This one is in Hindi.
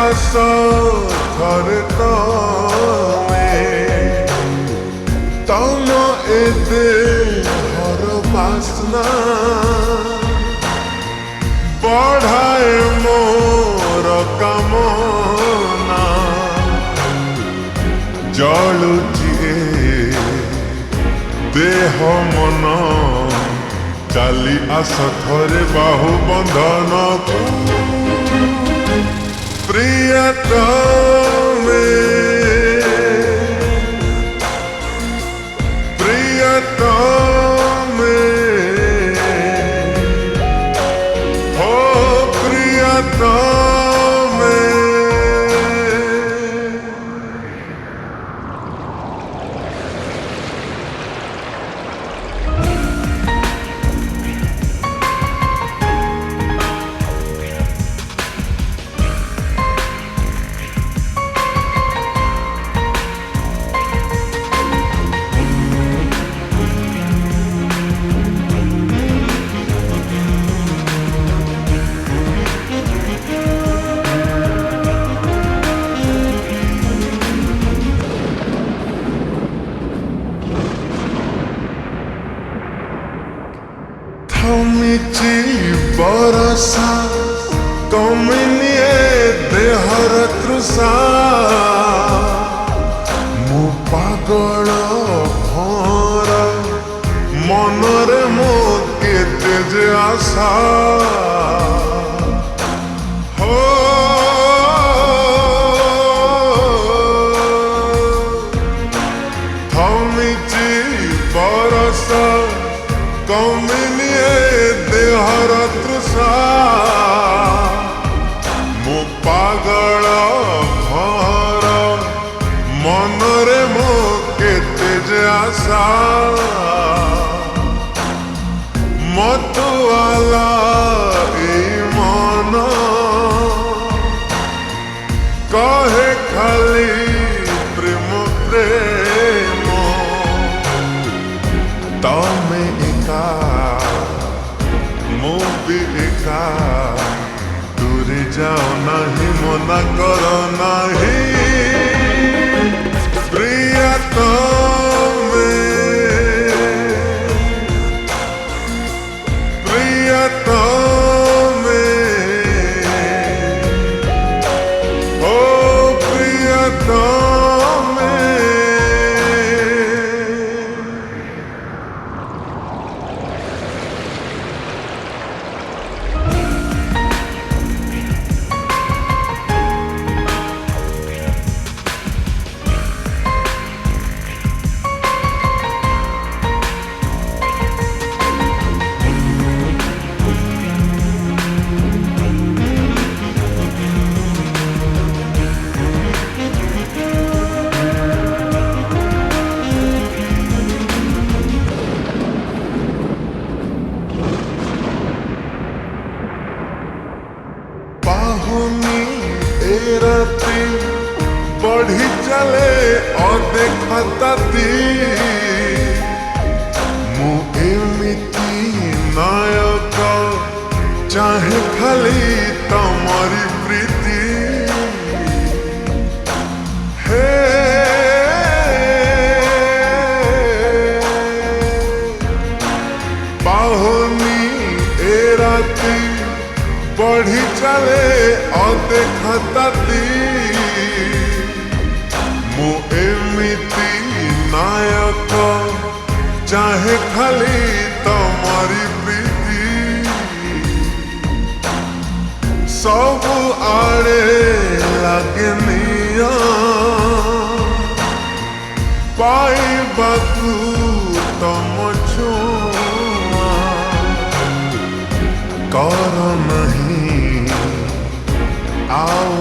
आस थरे तम एते हर बासना बढ़ाए मोर कामना जलुची देह मन चाली आस थरे बाहु बंधन प्रियतमे प्रियतमे हो प्रियतमे थमिची बरसा कमिनिए देहर तृषा मु पागल भर मनरे मो केते जे आशा हो थमिची बरसा कमिनिए देहर तृषा मु पागल भर मनरे मो केते जे आशा मतवाला ए मन कहे खाली प्रेम प्रेम तमे एका मो भी एका दूरी जाओ नहीं मना करो नहीं प्रियतमे प्रियतमे ओ प्रियतमे राती बढ़ी चले अदेखा ताती मु एमिती नायक चाहे खाली तमरी प्रीति हे पाहुनी ए राती बढ़ी चले अदेखा ताती मु एमिती नायक चाहे खाली तमरी प्रीति सब आड़े लगे निया पाइबाकू तम छुआ कर नहीं आओ